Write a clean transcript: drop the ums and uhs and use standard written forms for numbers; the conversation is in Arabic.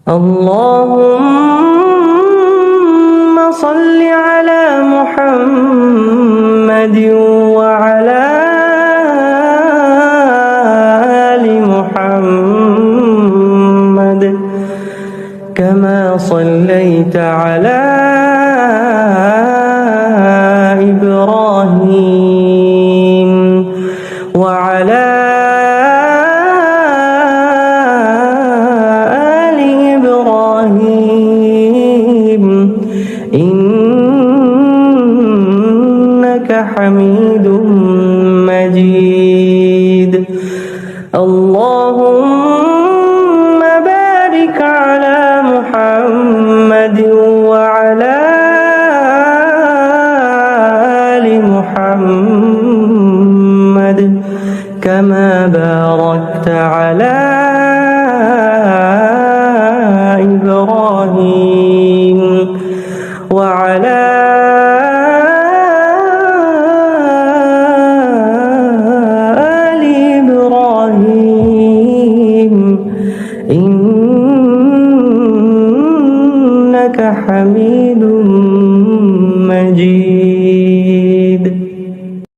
اللهم صل على محمد وعلى آل محمد كما صليت على إبراهيم وعلى آل إبراهيم إنك حميد مجيد. اللهم بارك على محمد وعلى آل محمد كما باركت على إبراهيم وعلى آل إبراهيم إنك حميد